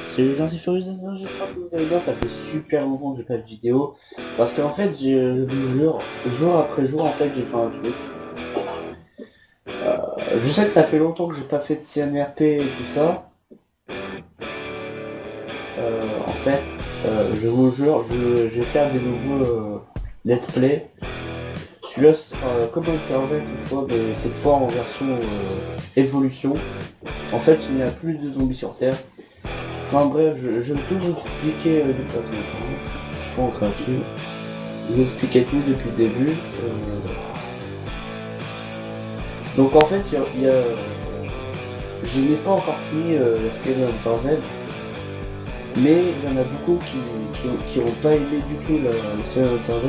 Salut les gens, c'est Furious, j'espère que vous allez bien, ça fait super longtemps que j'ai pas de vidéo. Parce qu'en fait, je vous jure, jour après jour, en fait, j'ai fait un truc. Je sais que ça fait longtemps que j'ai pas fait de CNRP et tout ça. En fait, je vous jure, je vais faire des nouveaux let's play. Celui-là, ce sera comme Internet cette fois, mais cette fois en version évolution. En fait, il n'y a plus de zombies sur Terre. Enfin bref, je vais tout vous expliquer de pas maintenant. Je prends en gratuit. Je vais expliquer tout depuis le début. Donc en fait, je n'ai pas encore fini la série Hunter Z, mais il y en a beaucoup qui n'ont pas aimé du tout la série Hunter Z,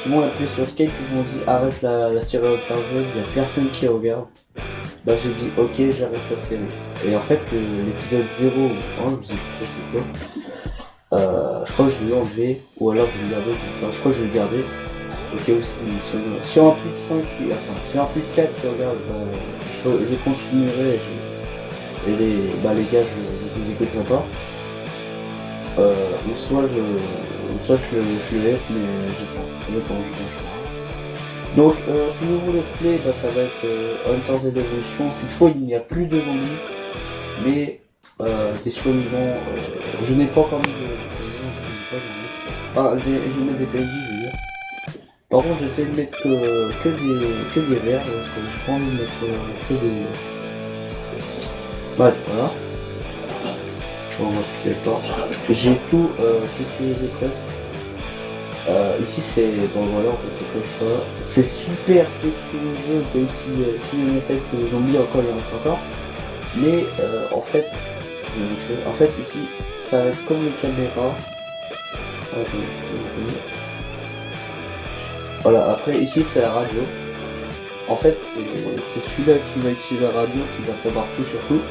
qui m'ont appelé sur Skype, qui m'ont dit arrête la série Hunter Z, il n'y a personne qui regarde. Bah j'ai dit ok, j'arrête la série. Et en fait, l'épisode 0 ou 1, je sais plus c'est quoi, je crois que je l'ai enlevé, ou alors je l'ai gardé, je crois que je l'ai gardé. Ok aussi, sur un plus de 5, enfin, sur un plus de 4 qui regarde, je continuerai et les gars, je vous écouterai pas. Ou soit je le laisse, mais j'ai pas. Ça dépend, je pense. Donc, ce nouveau let's play, bah, ça va être Hunter Z Evolution. Cette fois, il n'y a plus de zombies, mais des survivants. Je n'ai pas encore mis de survivants, je n'ai pas de. Ah, je vais mettre des PNJ, je veux dire. Par contre, j'essaie de mettre que des verts, parce que j'ai pas envie de mettre que des. Ouais, voilà. On va appuyer pas. J'ai tout sécurisé presque. Ici c'est. Bon voilà, en fait c'est comme ça. C'est super sécurisé, on peut aussi si on attaque les zombies encore, il y en a encore. Mais en fait, je vais vous montrer. En fait ici, ça va être comme les caméras. Voilà, après ici c'est la radio. En fait, c'est celui-là qui va utiliser la radio, qui va savoir tout sur tout.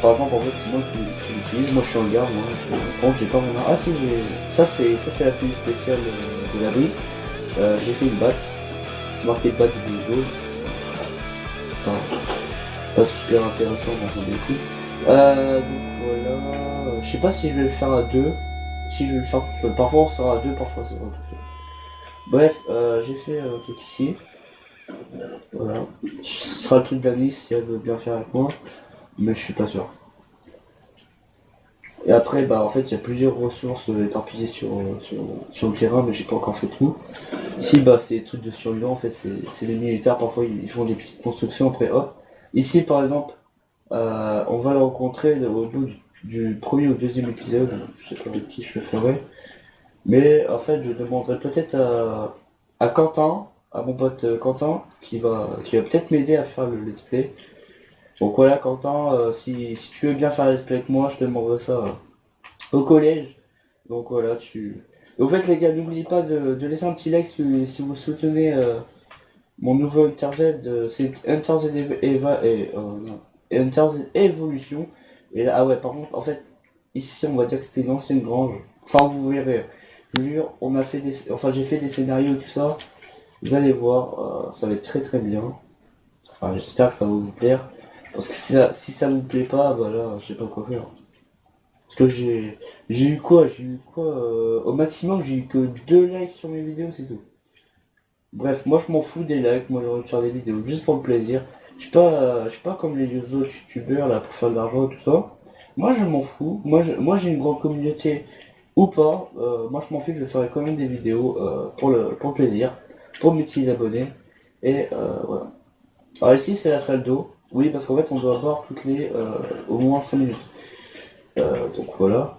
Par exemple, en fait, c'est moi qui l'utilise. Moi, je suis en garde. Moi, par contre, j'ai pas mon arme. Ah, si, j'ai. Ça, c'est la tenue spéciale de l'abri. J'ai fait une batte. C'est marqué batte de baseball. Enfin, c'est pas super intéressant dans un défi. Donc voilà. Je sais pas si je vais le faire à deux. Si je vais le faire tout seul. Parfois, on sera à deux, parfois, ça sera tout seul. Bref, j'ai fait un truc ici. Voilà. Ce sera le truc d'Anis si elle veut bien faire avec moi. Mais je suis pas sûr. Et après, bah en fait, il y a plusieurs ressources éparpillées sur le terrain, mais j'ai pas encore fait tout. Ici, bah c'est des trucs de survivants, en fait, c'est les militaires, parfois ils font des petites constructions, après hop. Ici, par exemple, on va le rencontrer au bout du premier ou deuxième épisode, je sais pas avec qui je le ferai. Mais en fait, je demanderai peut-être à Quentin, à mon pote Quentin, qui va peut-être m'aider à faire le let's play. Donc voilà, Quentin, si tu veux bien faire le let's play avec moi, je te demanderai ça au collège. Donc voilà, tu. Et au fait les gars, n'oubliez pas de laisser un petit like si vous soutenez mon nouveau Hunter Z, c'est Hunter Z Eva et non, et Hunter Z Evolution. Et là, ah ouais, par contre, en fait, ici on va dire que c'était une ancienne grange. Enfin vous verrez, je vous jure, on a fait enfin j'ai fait des scénarios et tout ça. Vous allez voir, ça va être très très bien. Enfin j'espère que ça va vous plaire. Parce que si ça vous plaît pas, bah là, je sais pas quoi faire. Parce que j'ai eu quoi au maximum, j'ai eu que 2 likes sur mes vidéos, c'est tout. Bref, moi je m'en fous des likes, moi j'ai envie de faire des vidéos juste pour le plaisir. Je suis pas comme les autres youtubeurs là pour faire de l'argent et tout ça. Moi je m'en fous, moi j'ai une grande communauté ou pas, moi je m'en fiche, je ferai quand même des vidéos pour le plaisir, pour mes petits abonnés. Et voilà. Alors ici c'est la salle d'eau, oui parce qu'en fait on doit boire toutes les au moins 5 minutes. Donc voilà.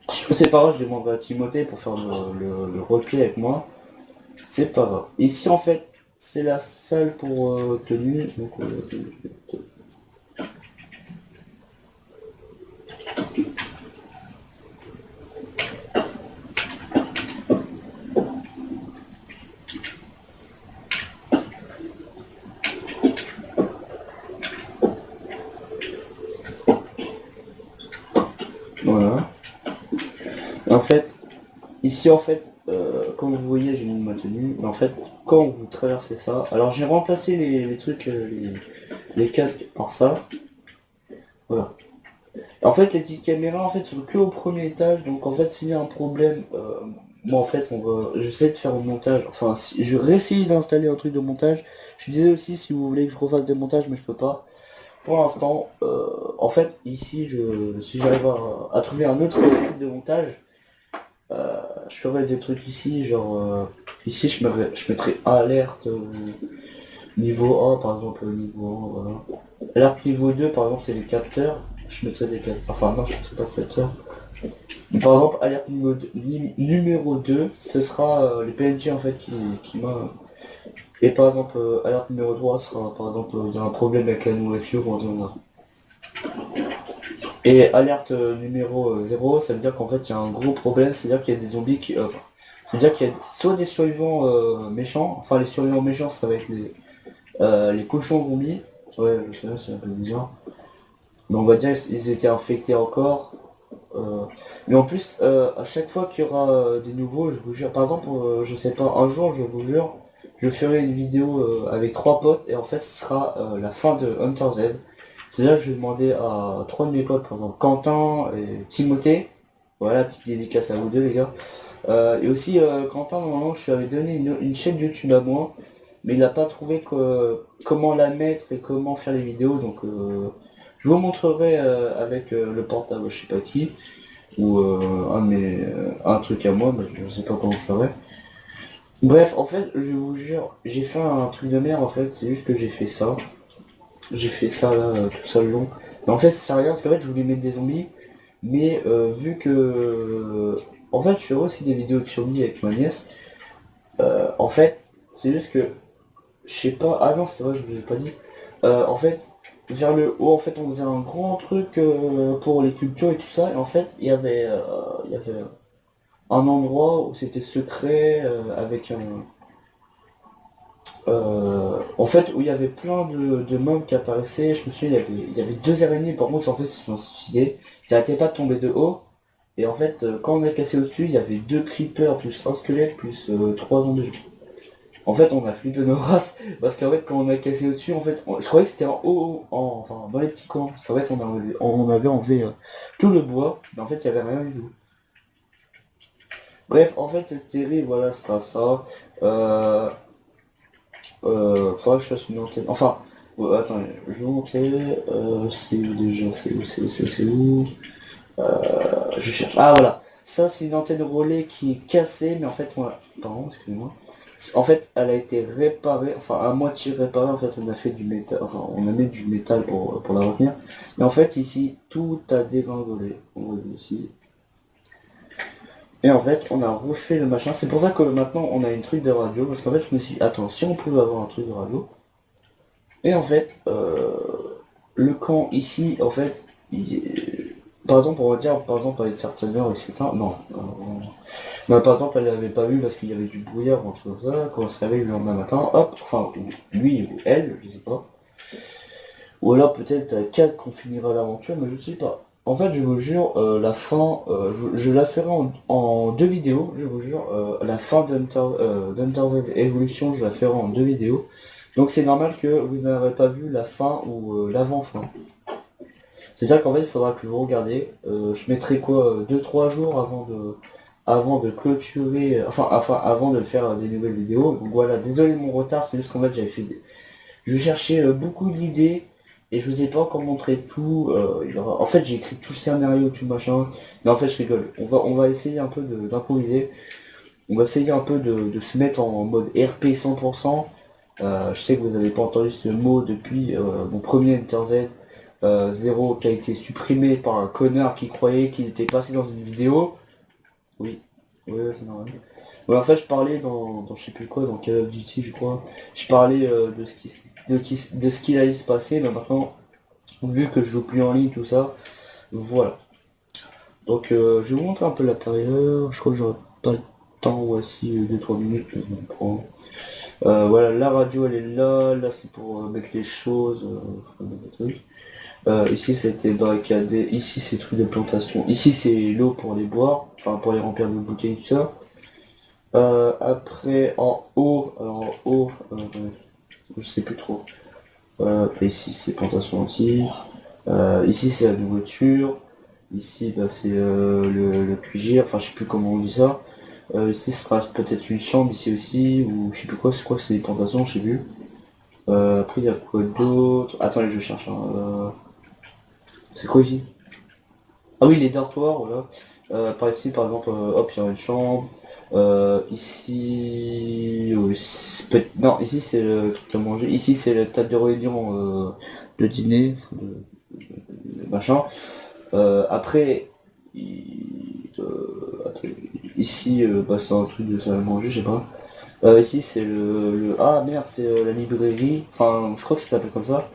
Si c'est pas grave, je demanderai à Timothée pour faire le roleplay avec moi. C'est pas grave. Ici en fait, c'est la salle pour tenue. Donc, voilà. Et en fait, ici en fait, comme vous voyez, j'ai mis ma tenue. Mais en fait, quand vous traversez ça, alors j'ai remplacé les trucs, les casques par ça. Voilà. En fait, les petites caméras, en fait, sont que au premier étage, donc en fait, s'il y a un problème, moi, en fait, j'essaie de faire un montage, enfin, si, je réessaye d'installer un truc de montage. Je disais aussi, si vous voulez que je refasse des montages, mais je peux pas. Pour l'instant, en fait, ici, si j'arrive à trouver un autre truc de montage, je ferais des trucs ici, genre, ici, je mettrais alerte niveau 1, par exemple, niveau 1, voilà. Alerte niveau 2, par exemple, c'est les capteurs. Je mettrais des capteurs, enfin, non, je mettrais pas de capteurs. Mais par exemple, alerte numéro 2, ce sera les PNG, en fait, qui m'a... Et par exemple, alerte numéro 3 sera, par exemple, il y a un problème avec la nourriture, ou un truc comme ça. Et alerte numéro 0, ça veut dire qu'en fait il y a un gros problème, c'est-à-dire qu'il y a des zombies qui... c'est-à-dire qu'il y a soit des survivants méchants, enfin les survivants méchants ça va être les cochons zombies. Ouais, je sais, c'est un peu bizarre. Mais on va dire ils étaient infectés encore. euh, Mais en plus, à chaque fois qu'il y aura des nouveaux, je vous jure, par exemple, je sais pas, un jour, je vous jure, je ferai une vidéo avec 3 potes et en fait ce sera la fin de Hunter Z. C'est là que je vais demander à 3 de mes potes, par exemple Quentin et Timothée. Voilà, petite dédicace à vous deux les gars. Et aussi Quentin, normalement je lui avais donné une chaîne YouTube à moi, mais il n'a pas trouvé comment la mettre et comment faire les vidéos, donc je vous montrerai avec le portable, je sais pas qui, ou un truc à moi, mais je sais pas comment je ferai. Bref, en fait, je vous jure, j'ai fait un truc de merde en fait, c'est juste que j'ai fait ça. J'ai fait ça là, tout ça le long. Mais en fait, ça sert à rien parce qu'en fait, je voulais mettre des zombies, mais vu que... En fait, je fais aussi des vidéos de zombies avec ma nièce. En fait, c'est juste que, je sais pas... Ah non, c'est vrai, je vous ai pas dit. En fait, vers le haut, en fait, on faisait un grand truc pour les cultures et tout ça. Et en fait, il y avait un endroit où c'était secret avec un... en fait, où il y avait plein de mobs qui apparaissaient, je me souviens, il y avait 2 araignées, par contre, en fait, ils se sont suicidés. Ils n'arrêtaient pas de tomber de haut. Et en fait, quand on a cassé au-dessus, il y avait 2 creepers, plus un squelette, plus 3 zombies. En fait, on a flippé nos races, parce qu'en fait, quand on a cassé au-dessus, en fait, je croyais que c'était en haut, enfin, dans les petits coins. Parce qu'en fait, on avait enlevé tout le bois, mais en fait, il n'y avait rien du tout. Bref, en fait, cette série, voilà, c'est ça. Euh, Faudra que je fasse une antenne. Enfin, attends, je vais vous montrer. C'est où déjà? C'est où? Je cherche. Ah voilà. Ça, c'est une antenne relais qui est cassée, mais en fait, pardon, excusez-moi. En fait, elle a été réparée, enfin à moitié réparée. En fait, on a fait du métal, enfin, on a mis du métal pour la retenir. Mais en fait, ici, tout a dégringolé. On voit ici. Et en fait, on a refait le machin. C'est pour ça que maintenant, on a une truc de radio. Parce qu'en fait, je me suis dit, attends, si on pouvait avoir un truc de radio. Et en fait, le camp ici, en fait, par exemple, on va dire, par exemple, avec certaines heures, etc. Non, mais par exemple, elle l'avait pas vu parce qu'il y avait du brouillard, entre ça, quand on se réveille le lendemain matin, hop, enfin, lui ou elle, je sais pas. Ou alors peut-être à 4 qu'on finira l'aventure, mais je sais pas. En fait, je vous jure, la fin, je la ferai en 2 vidéos, je vous jure, la fin d'Unter Evolution, je la ferai en 2 vidéos. Donc c'est normal que vous n'aurez pas vu la fin ou l'avant-fin. C'est-à-dire qu'en fait, il faudra que vous regardiez. Je mettrai quoi 2-3 jours avant de clôturer, enfin avant de faire des nouvelles vidéos. Donc voilà, désolé de mon retard, c'est juste qu'en fait je cherchais beaucoup d'idées et je vous ai pas encore montré tout. En fait, j'ai écrit tout le scénario, tout machin. Mais en fait, je rigole. On va essayer un peu d'improviser. On va essayer un peu de se mettre en mode RP 100%. Je sais que vous n'avez pas entendu ce mot depuis mon premier Enter Z 0 qui a été supprimé par un connard qui croyait qu'il était passé dans une vidéo. Oui, oui, ouais, c'est normal. Ouais, en fait, je parlais dans je sais plus quoi, dans Call of Duty, je crois. Je parlais de ce qu'il allait se passer, mais maintenant, vu que je joue plus en ligne, tout ça, voilà. Donc, je vais vous montrer un peu l'intérieur. Je crois que j'aurai pas le temps, voici 2-3 minutes. Voilà, la radio elle est là, là c'est pour mettre les choses, mettre des trucs. Ici c'était barricadé, ici c'est truc de plantation, ici c'est l'eau pour les boire, enfin pour les remplir de bouteilles tout ça. Après en haut, je sais plus trop. Ici c'est plantation aussi. Ici c'est la nourriture. Ici bah, c'est le cuisine, enfin je sais plus comment on dit ça. Ici ce sera peut-être une chambre ici aussi, ou je sais plus quoi, c'est quoi, c'est des plantations, je sais plus. Après il y a quoi d'autre? Attendez, je cherche. Hein, c'est quoi ici? Ah oui, les dortoirs, voilà. Par ici, par exemple, hop, il y a une chambre. Ici, oui, non, ici c'est le truc à manger. Ici c'est la table de réunion, de dîner, machin. Après, attends, ici, bah, c'est un truc de salle à manger, je sais pas. Ici c'est ah merde, c'est la librairie. Enfin, je crois que ça s'appelle comme ça.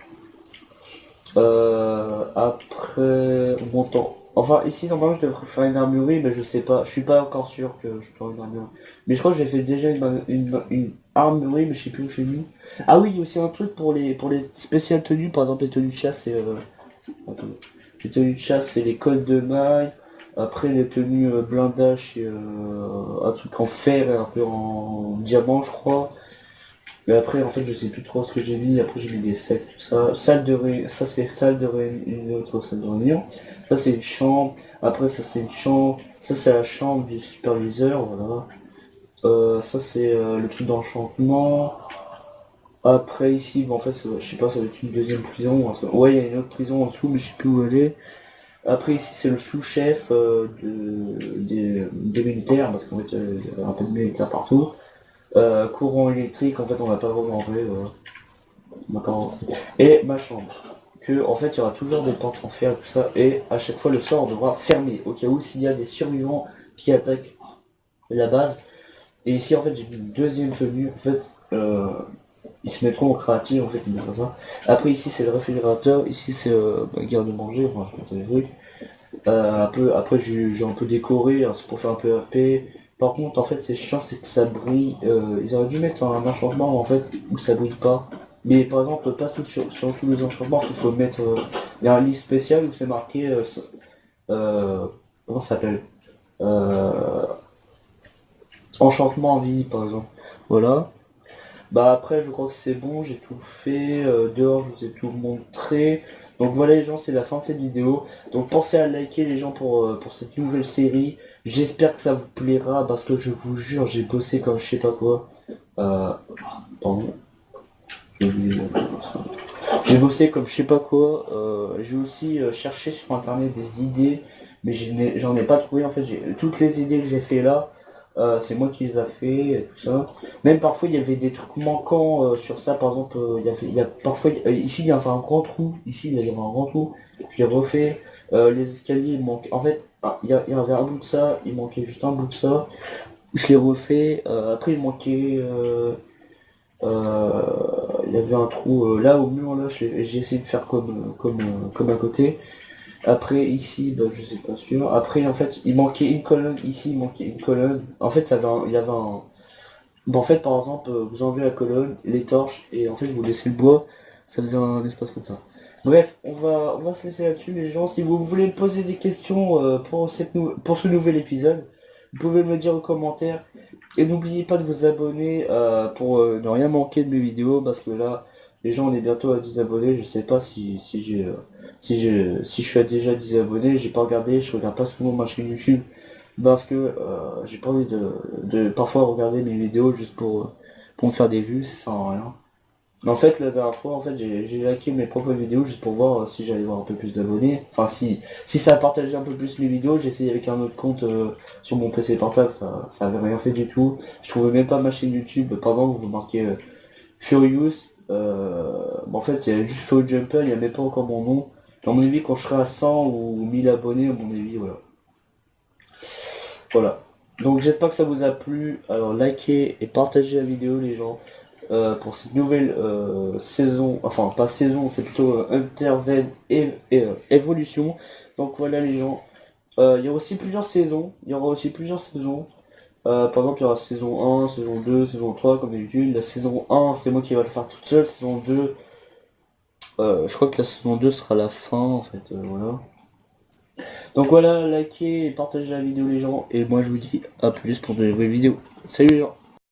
Après, on montant. Enfin, ici, normalement, je devrais faire une armurerie, mais je sais pas. Je suis pas encore sûr que je ferai une armurerie. Mais je crois que j'ai fait déjà une armurerie, mais je sais plus où j'ai mis. Ah oui, il y a aussi un truc pour les spéciales tenues, par exemple, les tenues de chasse, attends. Les tenues de chasse, c'est les cols de mailles. Après, les tenues blindage, c'est un truc en fer et un peu en diamant, je crois. Mais après, en fait, je sais plus trop ce que j'ai mis. Après, j'ai mis des sacs, tout ça. Salle de réunion, ça c'est salle de réunion, une autre salle de réunion. Ça c'est une chambre. Après, ça c'est une chambre. Ça c'est la chambre du superviseur, voilà. Ça c'est le truc d'enchantement. Après ici, bon, en fait, je sais pas, ça va être une deuxième prison. Ouais, il y a une autre prison en dessous, mais je sais plus où elle est. Après ici, c'est le sous-chef des militaires, parce qu'en fait, il y a un peu de militaires partout. Courant électrique, en fait, on n'a pas vraiment en vrai. D'accord. Et ma chambre. Que en fait il y aura toujours des portes en fer et tout ça. Et à chaque fois le sort on devra fermer. Au cas où s'il y a des survivants qui attaquent la base. Et ici en fait j'ai mis une deuxième tenue. En fait ils se mettront au créatif en fait ils mettront ça. Après ici c'est le réfrigérateur. Ici c'est garde-manger. Enfin je mettais des trucs. Après j'ai un peu décoré. Hein, c'est pour faire un peu RP. Par contre en fait c'est chiant c'est que ça brille. Ils auraient dû mettre un enchantement en fait où ça brille pas. Mais par exemple, pas tout sur tous les enchantements, il faut mettre. Il y a un livre spécial où c'est marqué. Comment ça s'appelle euh, Enchantement en vie, par exemple. Voilà. Bah après, je crois que c'est bon, j'ai tout fait. Dehors, je vous ai tout montré. Donc voilà les gens, c'est la fin de cette vidéo. Donc pensez à liker les gens pour cette nouvelle série. J'espère que ça vous plaira parce que je vous jure, j'ai bossé comme je sais pas quoi. Pardon. J'ai oublié J'ai bossé comme je sais pas quoi. J'ai aussi cherché sur internet des idées, mais j'en ai pas trouvé. En fait, toutes les idées que j'ai fait là, c'est moi qui les a fait et tout ça. Même parfois il y avait des trucs manquants sur ça. Par exemple, il y a parfois ici il y avait un grand trou. Ici il y avait un grand trou. Je l'ai refait. Les escaliers il manque. En fait, il y avait un bout de ça. Il manquait juste un bout de ça. Je l'ai refait. Après il manquait. Il y avait un trou là au mur là, j'ai essayé de faire comme à côté. Après ici, bah, je sais pas sûr. Après en fait il manquait une colonne, ici il manquait une colonne. En fait il y avait un. Bon, en fait par exemple vous enlevez la colonne, les torches et en fait vous laissez le bois, ça faisait un espace comme ça. Bref, on va se laisser là-dessus les gens. Si vous voulez me poser des questions pour ce nouvel épisode, vous pouvez me le dire en commentaire. Et n'oubliez pas de vous abonner pour ne rien manquer de mes vidéos parce que là, les gens on est bientôt à 10 abonnés. Je sais pas si je suis à déjà 10 abonnés. J'ai pas regardé, je regarde pas souvent ma chaîne YouTube parce que j'ai pas envie de parfois regarder mes vidéos juste pour me faire des vues, ça sert à rien. Mais en fait, la dernière fois, en fait, j'ai liké mes propres vidéos juste pour voir si j'allais voir un peu plus d'abonnés. Enfin, si ça partageait un peu plus mes vidéos, j'ai essayé avec un autre compte sur mon PC portable, ça avait rien fait du tout. Je trouvais même pas ma chaîne YouTube. Par exemple, vous marquez Furious. En fait, il y a juste Furious Jumper, il n'y a même pas encore mon nom. À mon avis, quand je serai à 100 ou 1000 abonnés, à mon avis, voilà. Voilà. Donc j'espère que ça vous a plu. Alors likez et partagez la vidéo les gens pour cette nouvelle saison. Enfin pas saison, c'est plutôt Hunter Z Evolution. Donc voilà les gens. Il y aura aussi plusieurs saisons. Il y aura aussi plusieurs saisons. Par exemple il y aura saison 1, saison 2, saison 3 comme d'habitude. La saison 1 c'est moi qui va le faire toute seule. Saison 2, je crois que la saison 2 sera la fin en fait. Voilà. Donc voilà, likez et partagez la vidéo les gens. Et moi je vous dis à plus pour de nouvelles vidéos. Salut les gens.